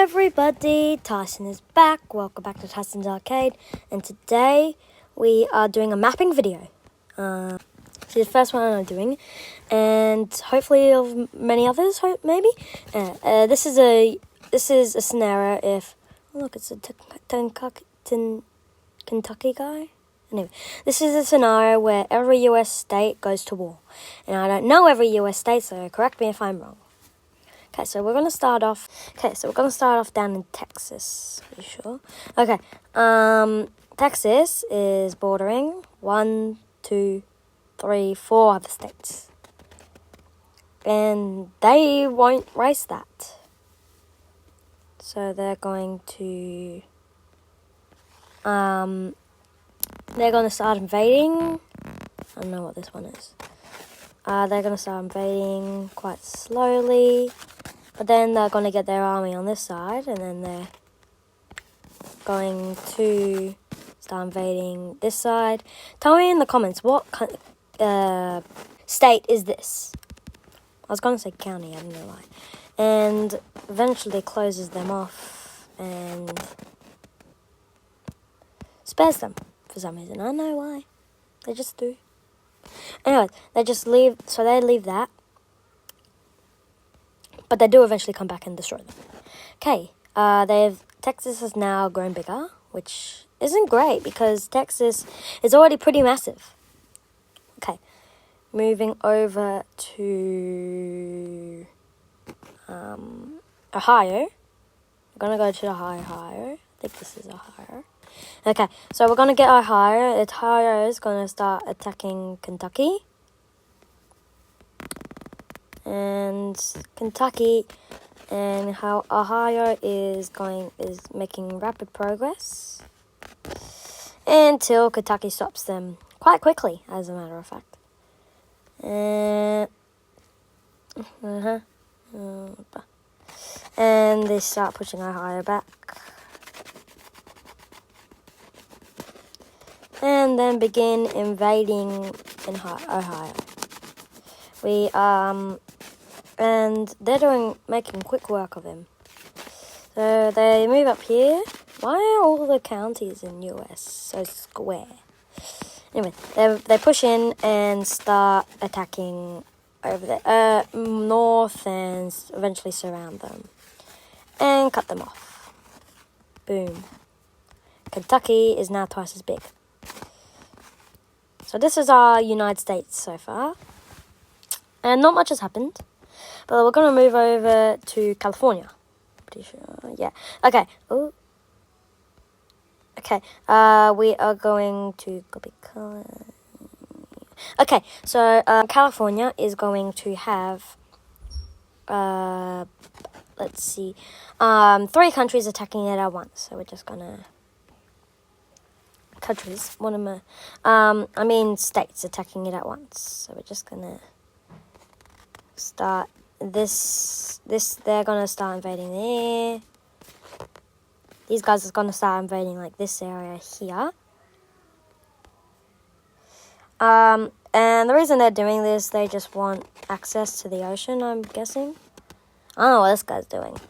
everybody, Tyson is back. Welcome back to Tyson's Arcade, and today we are doing a mapping video. This is the first one I'm doing, and hopefully of many others, maybe. This is a scenario if look, it's a Kentucky guy. Anyway, this is a scenario where every US state goes to war, and I don't know every US state, so correct me if I'm wrong. Okay, so we're gonna start off. Down in Texas. Are you sure? Okay. Texas is bordering 1, 2, 3, 4 other states, and they won't race that. So they're going to start invading. I don't know what this one is. They're going to start invading quite slowly, but then they're going to get their army on this side, and then they're going to start invading this side. Tell me in the comments, what state is this? I was going to say county, I don't know why. And eventually closes them off and spares them for some reason. I don't know why. They just do. Anyway, they just leave, so they leave that. But they do eventually come back and destroy them. Okay, Texas has now grown bigger, which isn't great because Texas is already pretty massive. Okay, moving over to Ohio. We're going to go to Ohio. I think this is Ohio. Okay, so we're going to get Ohio. Ohio is going to start attacking Kentucky. And Kentucky and how Ohio is making rapid progress until Kentucky stops them quite quickly, as a matter of fact. And they start pushing Ohio back. And then begin invading in Ohio. And they're making quick work of him. So they move up here. Why are all the counties in US so square? Anyway, they push in and start attacking over there, north, and eventually surround them and cut them off. Boom. Kentucky is now twice as big. So this is our United States so far. And not much has happened. But we're going to move over to California. Pretty sure. Yeah. Okay. Ooh. Okay. We are going to copy color. Okay. So California is going to have let's see. 3 countries attacking it at once. So we're just gonna states attacking it at once. So we're just gonna start this. They're gonna start invading there. These guys are gonna start invading like this area here. And the reason they're doing this, they just want access to the ocean, I'm guessing. I don't know what this guy's doing.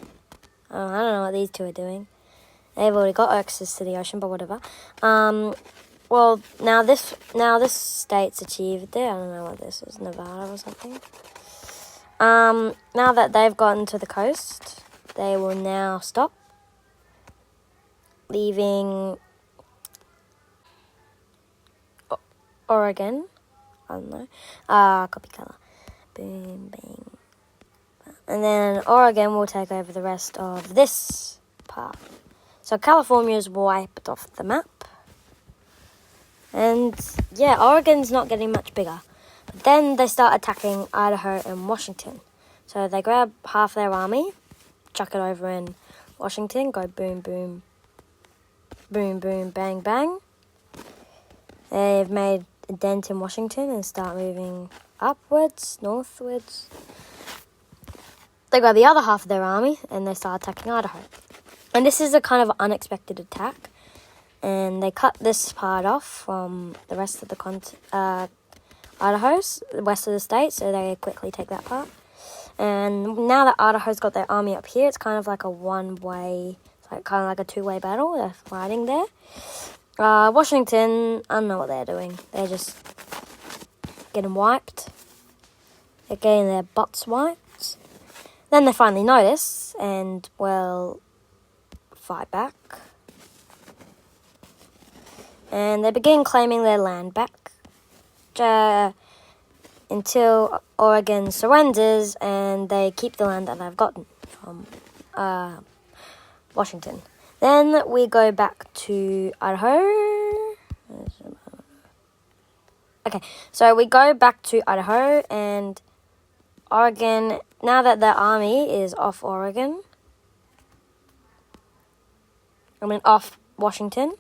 I don't know what these two are doing. They've already got access to the ocean, but whatever. Well, now this state's achieved it. I don't know what this is, Nevada or something. Now that they've gotten to the coast, they will now stop, leaving Oregon. I don't know. Copy color. Boom, bang. And then Oregon will take over the rest of this part. So California is wiped off the map. And yeah, Oregon's not getting much bigger. But then they start attacking Idaho and Washington. So they grab half their army, chuck it over in Washington, go boom, boom, boom, boom, bang, bang. They've made a dent in Washington and start moving upwards, northwards. They grab the other half of their army and they start attacking Idaho. And this is a kind of unexpected attack. And they cut this part off from the rest of the Idaho's, the west of the state, so they quickly take that part. And now that Idaho's got their army up here, it's kind of like a one-way, kind of like a two-way battle. They're fighting there. Washington, I don't know what they're doing. They're just getting wiped. They're getting their butts wiped. Then they finally notice and, well, fight back. And they begin claiming their land back until Oregon surrenders and they keep the land that they've gotten from Washington. Then we go back to Idaho. Okay, so we go back to Idaho and Oregon. Now that the army is off Oregon, off Washington.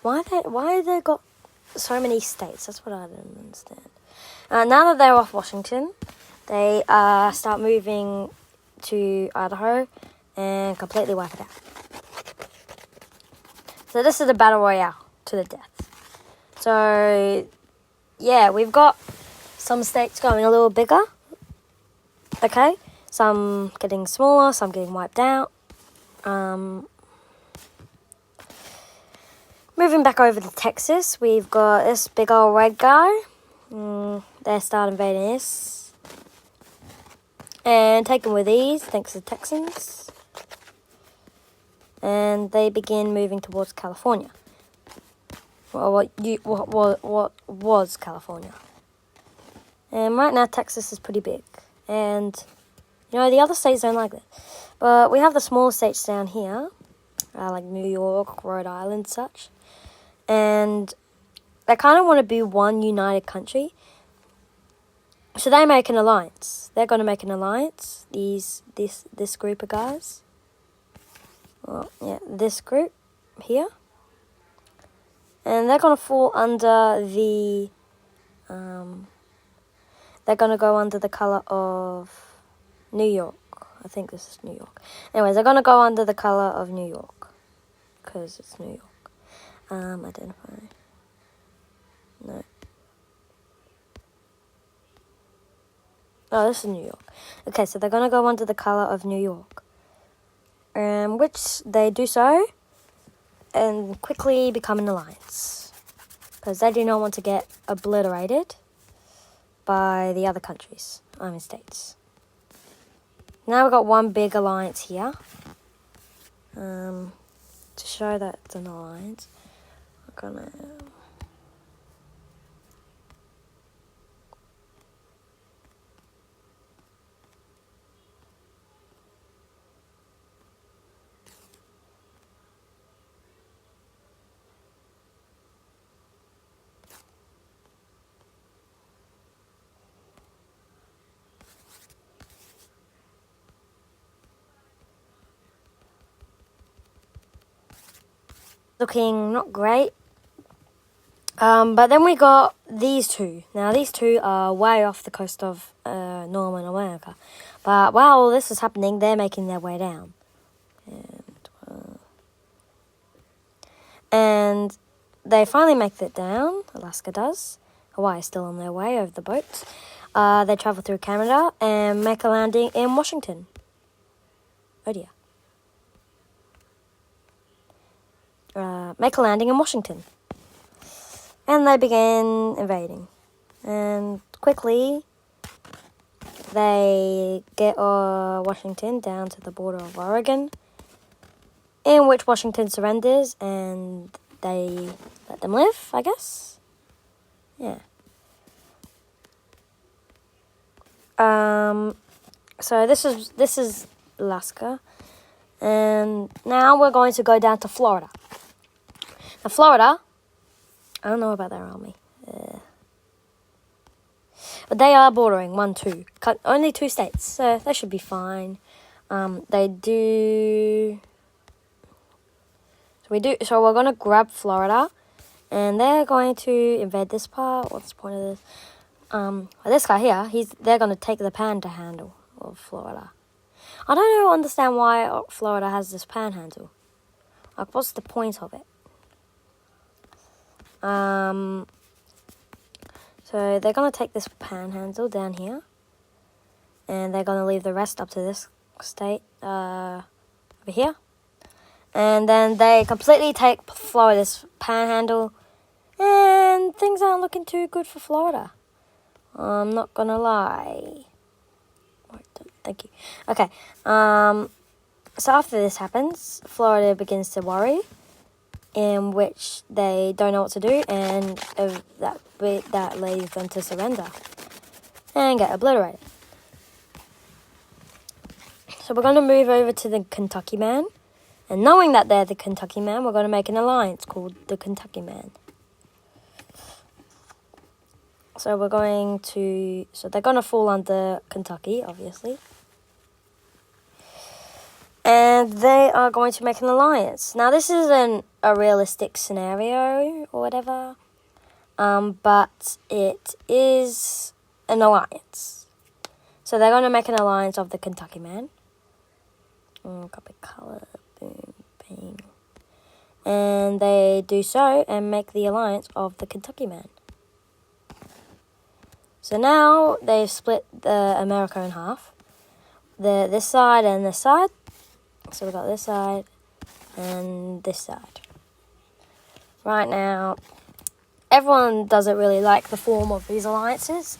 Why they got so many states? That's what I didn't understand. Now that they're off Washington, they start moving to Idaho and completely wipe it out. So this is a battle royale to the death. So yeah, we've got some states going a little bigger. Okay, some getting smaller, some getting wiped out. Moving back over to Texas, we've got this big old red guy. They start invading this. And taken with ease, thanks to the Texans. And they begin moving towards California. Well, what was California. And right now, Texas is pretty big. And, the other states don't like it. But we have the smaller states down here, like New York, Rhode Island, such. And they kind of want to be one united country. So they make an alliance. They're going to make an alliance. This group of guys. Well, yeah, this group here. And they're going to fall under the... they're going to go under the colour of New York. I think this is New York. Anyways, they're going to go under the colour of New York. Because it's New York. Identify. No. Oh, this is New York. Okay, so they're going to go under the colour of New York. Which they do so. And quickly become an alliance. Because they do not want to get obliterated by the other countries. States. Now we've got one big alliance here. To show that it's an alliance. Gonna looking not great. But then we got these two. Now, these two are way off the coast of Northern America. But while this is happening, they're making their way down. And they finally make it down. Alaska does. Hawaii is still on their way over the boats. They travel through Canada and make a landing in Washington. Oh dear. Make a landing in Washington. And they begin invading. And quickly, they get Washington down to the border of Oregon, in which Washington surrenders and they let them live, I guess. Yeah. So this is Alaska. And now we're going to go down to Florida. Now, Florida, I don't know about their army. But they are bordering 2. Only 2 states, so they should be fine. They do... So we're going to grab Florida. And they're going to invade this part. What's the point of this? This guy here, they're going to take the panhandle of Florida. I don't understand why Florida has this panhandle. Like, what's the point of it? So they're going to take this panhandle down here. and they're going to leave the rest up to this state over here. And then they completely take Florida's panhandle, and things aren't looking too good for Florida. I'm not going to lie. Thank you. Okay, so after this happens, Florida begins to worry, in which they don't know what to do, and that leads them to surrender and get obliterated. So we're going to move over to the Kentucky Man, and knowing that they're the Kentucky Man, we're going to make an alliance called the Kentucky Man. So they're going to fall under Kentucky, obviously. And they are going to make an alliance. Now, this isn't a realistic scenario or whatever, but it is an alliance. So they're going to make an alliance of the Kentucky Man. Copy color, boom, bang. And they do so and make the alliance of the Kentucky Man. So now they've split America in half. This side and this side. So we've got this side and this side. Right now, everyone doesn't really like the form of these alliances,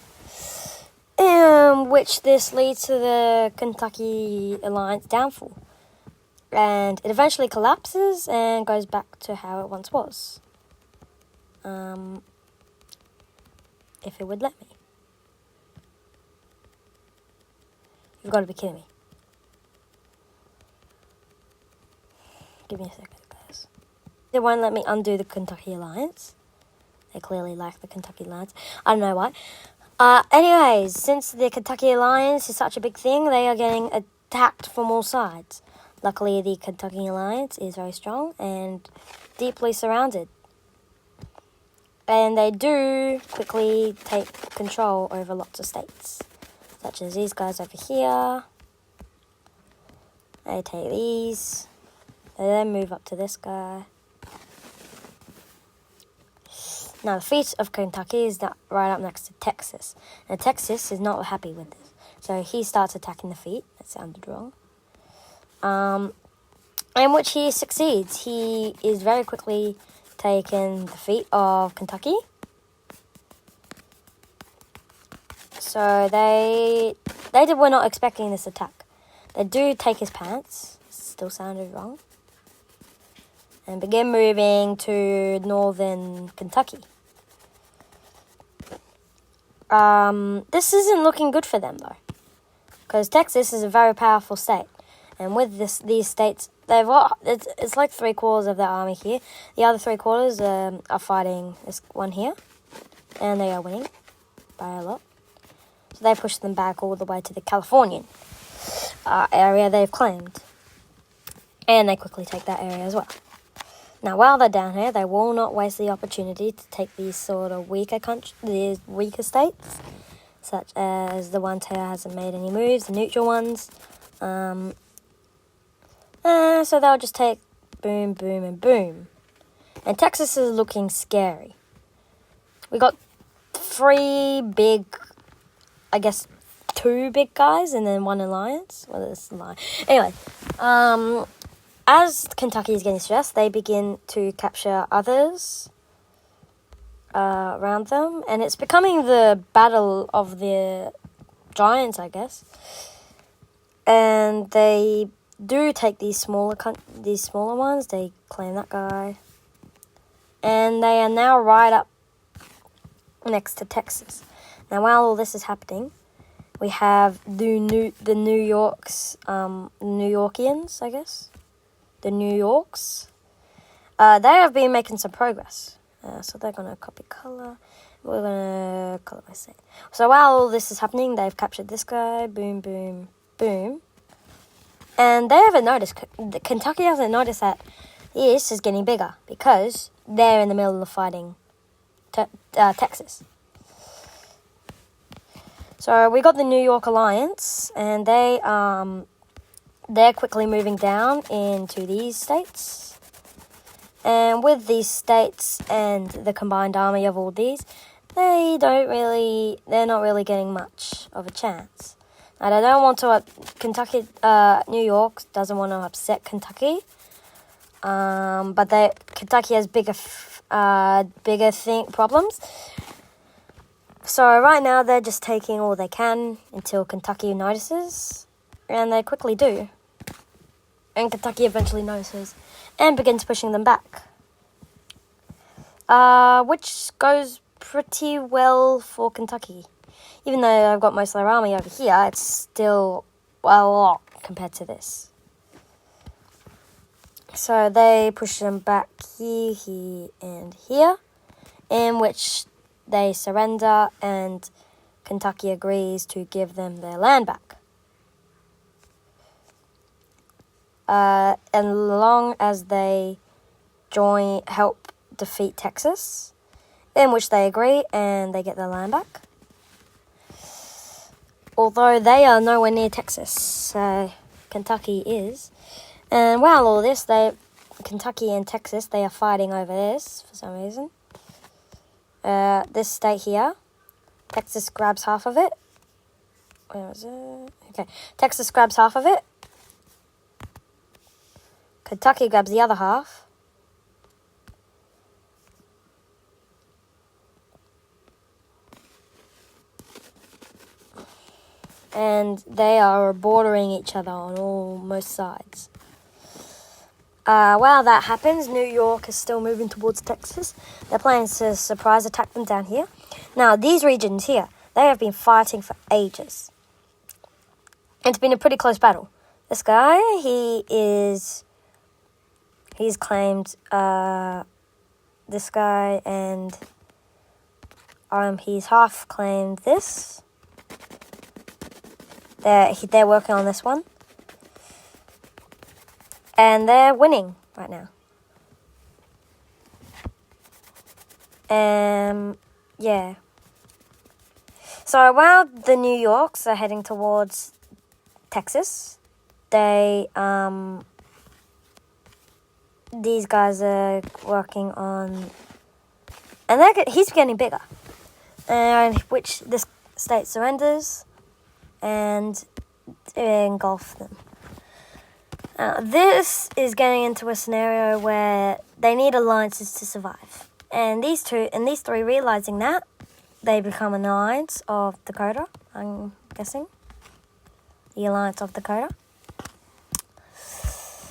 which this leads to the Kentucky Alliance downfall. And it eventually collapses and goes back to how it once was. If it would let me. You've got to be kidding me. Give me a second, guys. They won't let me undo the Kentucky Alliance. They clearly like the Kentucky Alliance. I don't know why. Anyways, since the Kentucky Alliance is such a big thing, they are getting attacked from all sides. Luckily, the Kentucky Alliance is very strong and deeply surrounded. And they do quickly take control over lots of states, such as these guys over here. They take these. They then move up to this guy. Now, the feet of Kentucky is right up next to Texas. And Texas is not happy with this. So he starts attacking the feet. That sounded wrong. In which he succeeds. He is very quickly taking the feet of Kentucky. So they were not expecting this attack. They do take his pants. Still sounded wrong. And begin moving to northern Kentucky. This isn't looking good for them, though. Because Texas is a very powerful state. And with these states, it's like 3/4 of their army here. The other 3/4 are fighting this one here. And they are winning by a lot. So they push them back all the way to the Californian area they've claimed. And they quickly take that area as well. Now, while they're down here, they will not waste the opportunity to take these sort of weaker states, such as the ones who hasn't made any moves, the neutral ones. So they'll just take boom, boom, and boom. And Texas is looking scary. We got 3 big, I guess 2 big guys, and then 1 alliance. Well, it's a lie. Anyway, as Kentucky is getting stressed, they begin to capture others around them. And it's becoming the battle of the giants, I guess. And they do take these smaller ones. They claim that guy. And they are now right up next to Texas. Now, while all this is happening, we have the New Yorkians, I guess. The New Yorks. They have been making some progress. So they're going to copy color. We're going to color by state. So while all this is happening, they've captured this guy. Boom, boom, boom. And they haven't noticed, Kentucky hasn't noticed that this is getting bigger because they're in the middle of fighting Texas. So we got the New York Alliance, and they're quickly moving down into these states. And with these states and the combined army of all these, they're not really getting much of a chance. And I don't want to New York doesn't want to upset Kentucky. But Kentucky has bigger problems. So right now they're just taking all they can until Kentucky notices, and they quickly do. And Kentucky eventually notices and begins pushing them back. Which goes pretty well for Kentucky. Even though I've got most of their army over here, it's still a lot compared to this. So they push them back here, here, and here, in which they surrender, and Kentucky agrees to give them their land back. And long as they help defeat Texas, in which they agree, and they get their land back. Although they are nowhere near Texas, Kentucky is. And while all this, Kentucky and Texas, they are fighting over this for some reason. This state here, Texas grabs half of it. Where was it? Okay, Texas grabs half of it. Kentucky grabs the other half. And they are bordering each other on most sides. While that happens, New York is still moving towards Texas. They're planning to surprise attack them down here. Now, these regions here, they have been fighting for ages. It's been a pretty close battle. This guy, he's claimed this guy, and he's half claimed this. They're working on this one. And they're winning right now. Yeah. So while the New Yorks are heading towards Texas, these guys are working on, and he's getting bigger, and which this state surrenders and engulf them. This is getting into a scenario where they need alliances to survive. And these three realizing that, they become an alliance of Dakota, I'm guessing. The Alliance of Dakota.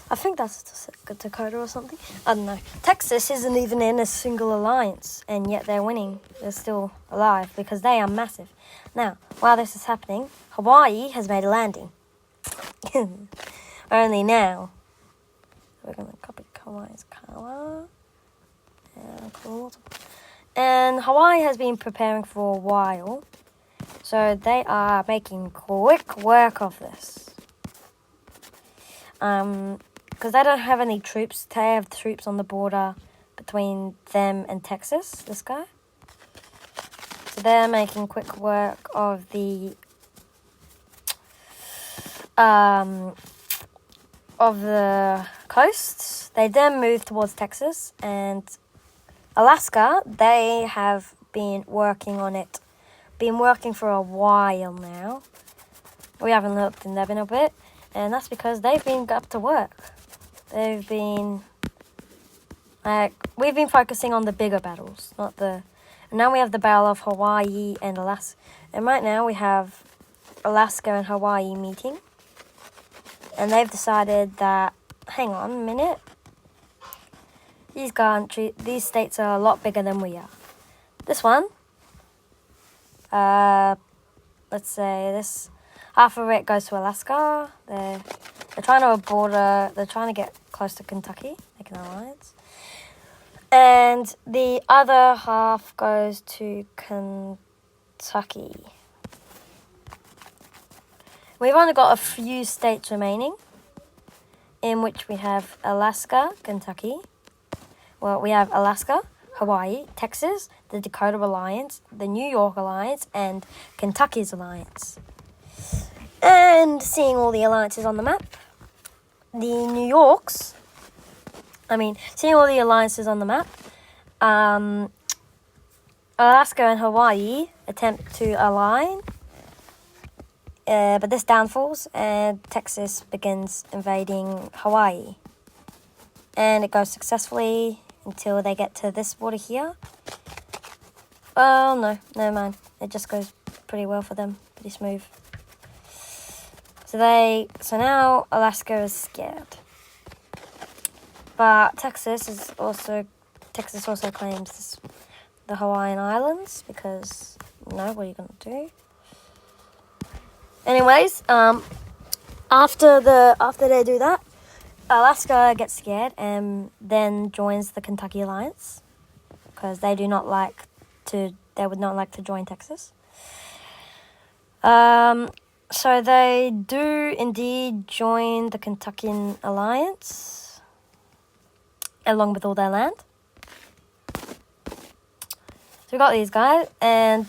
I think that's Dakota or something. I don't know. Texas isn't even in a single alliance, and yet they're winning. They're still alive because they are massive. Now, while this is happening, Hawaii has made a landing. Only now. We're going to copy Hawaii's color. And Hawaii has been preparing for a while. So they are making quick work of this. Because they don't have any troops. They have troops on the border between them and Texas, this guy. So they're making quick work of the coasts. They then move towards Texas and Alaska. They have been working on it. Been working for a while now. We haven't looked in them in a bit, and that's because they've been up to work. They've been we've been focusing on the bigger battles, not the. Now we have the Battle of Hawaii and Alaska, and right now we have Alaska and Hawaii meeting. And they've decided that, hang on a minute, these states are a lot bigger than we are. This one, let's say this, half of it goes to Alaska. They're trying to get close to Kentucky, make an alliance. And the other half goes to Kentucky. We've only got a few states remaining, in which we have Alaska, Kentucky. Well, we have Alaska, Hawaii, Texas, the Dakota Alliance, the New York Alliance, and Kentucky's alliance. And seeing all the alliances on the map, seeing all the alliances on the map, Alaska and Hawaii attempt to align but this downfalls, and Texas begins invading Hawaii. And it goes successfully until they get to this border here. Oh, no, never mind. It just goes pretty well for them, pretty smooth. So now Alaska is scared. But Texas also claims the Hawaiian Islands because, what are you going to do? Anyways, after they do that, Alaska gets scared and then joins the Kentucky Alliance because they would not like to join Texas. So they do indeed join the Kentuckian Alliance along with all their land. So we got these guys, and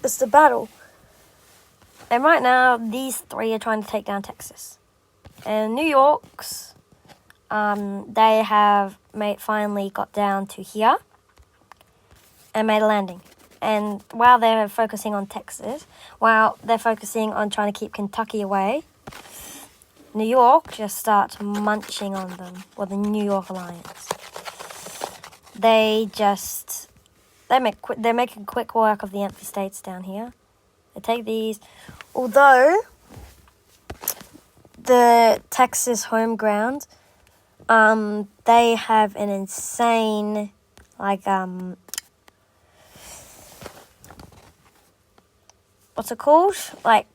it's the battle. And right now, these three are trying to take down Texas. And New York's, they have finally got down to here and made a landing. And while they're focusing on Texas, while they're focusing on trying to keep Kentucky away, New York just starts munching on them. Well, the New York Alliance. They're making quick work of the empty states down here. They take these. Although the Texas home ground, they have an insane, what's it called?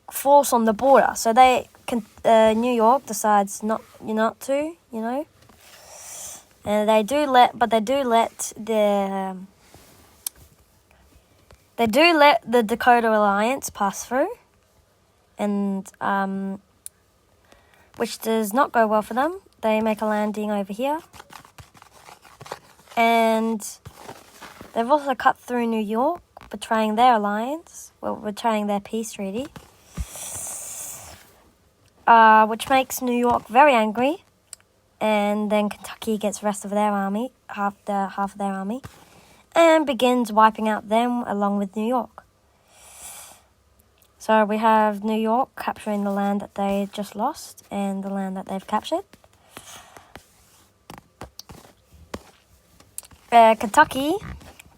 Force on the border. So New York decides not to, and they do let the Dakota Alliance pass through, and which does not go well for them. They make a landing over here, and they've also cut through New York, betraying their alliance, betraying their peace treaty, which makes New York very angry. And then Kentucky gets the rest of their army, half of their army, and begins wiping out them along with New York. So we have New York capturing the land that they just lost and the land that they've captured. Kentucky,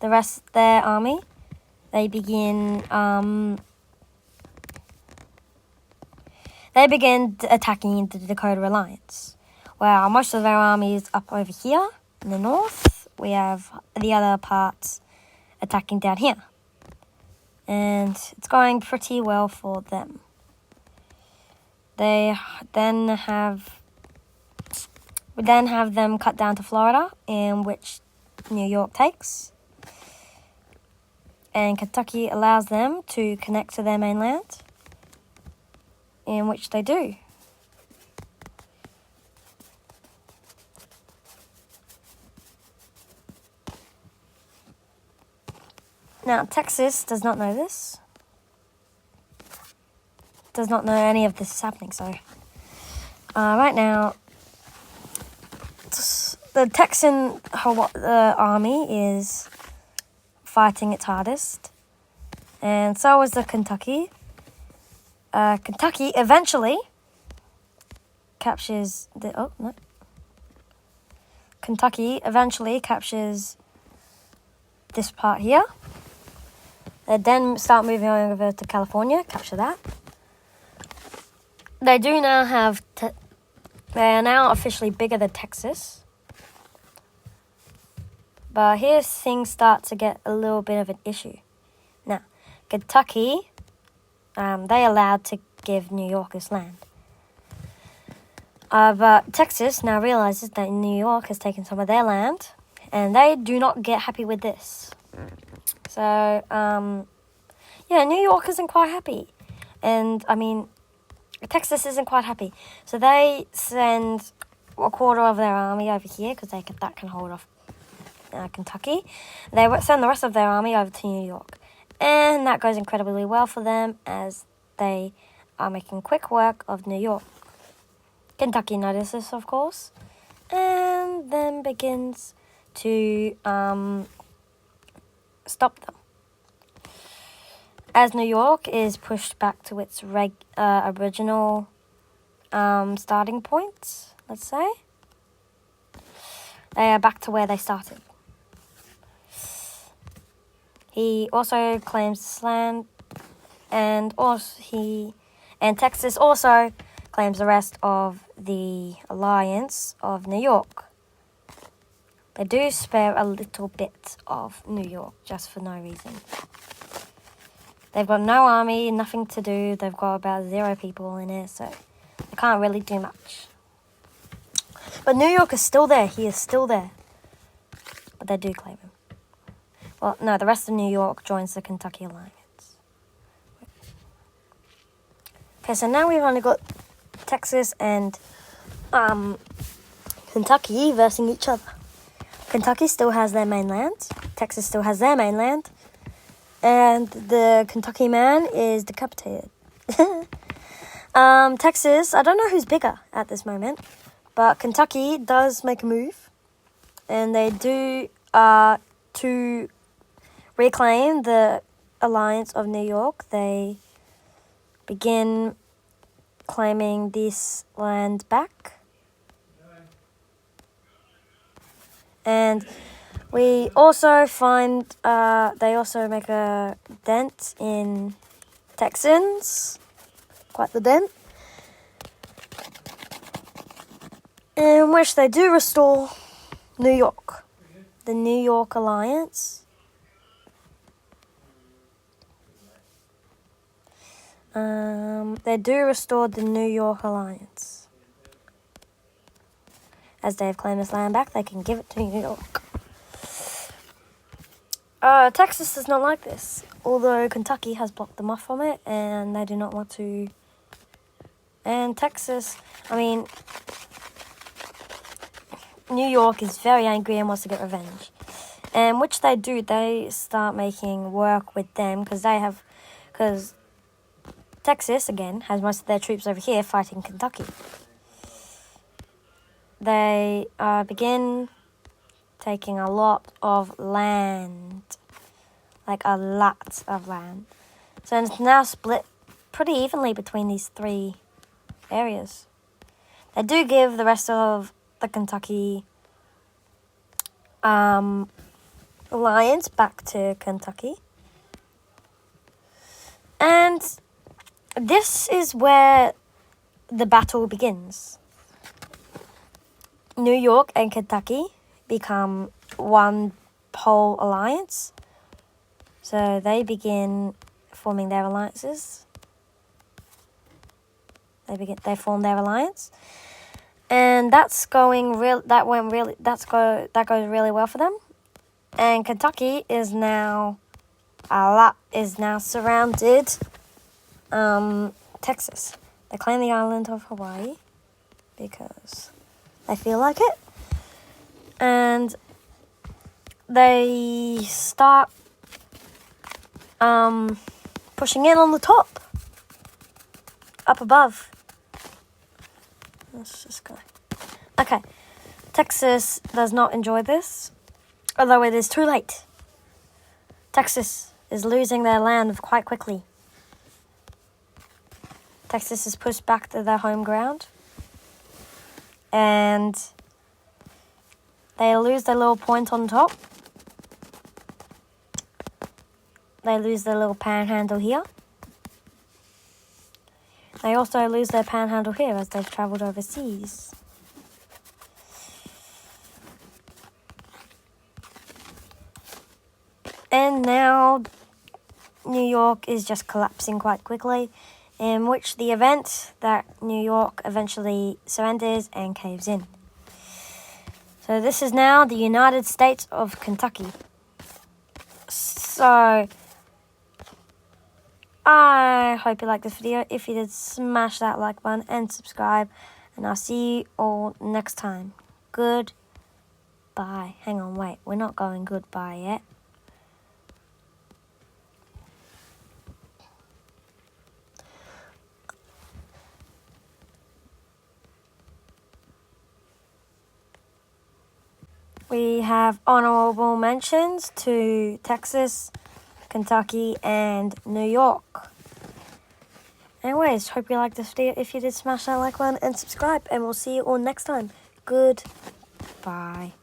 the rest of their army, they begin attacking the Dakota Alliance. Well, most of their army is up over here in the north. We have the other parts attacking down here. And it's going pretty well for them. We then have them cut down to Florida, in which New York takes. And Kentucky allows them to connect to their mainland, in which they do. Now, Texas does not know this. Does not know any of this is happening, sorry. Right now, the Texan army is fighting its hardest. And so is the Kentucky. Kentucky eventually captures Kentucky eventually captures this part here. They then start moving over to California, capture that. They do now have, they are now officially bigger than Texas. But here things start to get a little bit of an issue. Now, Kentucky, they allowed to give New York this land. But Texas now realizes that New York has taken some of their land, and they do not get happy with this. So, New York isn't quite happy. And, Texas isn't quite happy. So they send a quarter of their army over here, because that can hold off Kentucky. They send the rest of their army over to New York. And that goes incredibly well for them, as they are making quick work of New York. Kentucky notices, of course, and then begins to stop them. as New York is pushed back to its original starting point, let's say, they are back to where they started. He also claims this land, and Texas also claims the rest of the alliance of New York. They do spare a little bit of New York just for no reason. They've got no army, nothing to do. They've got about 0 people in it, so they can't really do much. But New York is still there. He is still there. But they do claim him. Well, no, the rest of New York joins the Kentucky Alliance. Okay, so now we've only got Texas and Kentucky versing each other. Kentucky still has their mainland. Texas still has their mainland. And the Kentucky man is decapitated. Texas, I don't know who's bigger at this moment, but Kentucky does make a move. And they do to reclaim the alliance of New York. They begin claiming this land back. And we also find they also make a dent in Texans. Quite the dent. In which they do restore New York. The New York Alliance. They do restore the New York Alliance. As they've claimed this land back, they can give it to New York. Texas does not like this, although Kentucky has blocked them off from it, and they do not want to. And Texas, New York is very angry and wants to get revenge. And which they do, they start making work with them, because Texas, again, has most of their troops over here fighting Kentucky. They begin taking a lot of land. Like a lot of land. So it's now split pretty evenly between these 3 areas. They do give the rest of the Kentucky alliance back to Kentucky. And this is where the battle begins. New York and Kentucky become one whole alliance. So they begin forming their alliances. They form their alliance. And that goes really well for them. And Kentucky is now surrounded Texas. They claim the island of Hawaii because they feel like it. And they start pushing in on the top. Up above. Let's just go. Okay. Texas does not enjoy this. Although it is too late. Texas is losing their land quite quickly. Texas is pushed back to their home ground. And they lose their little point on top. They lose their little panhandle here. They also lose their panhandle here as they've travelled overseas. And now New York is just collapsing quite quickly, in which the event that New York eventually surrenders and caves in. So this is now the United States of Kentucky. So I hope you liked this video. If you did, smash that like button and subscribe. And I'll see you all next time. Goodbye. Hang on, wait. We're not going goodbye yet. We have honorable mentions to Texas Kentucky, and New York. Anyways, hope you liked this video. If you did, smash that like button and subscribe, and we'll see you all next time. Goodbye.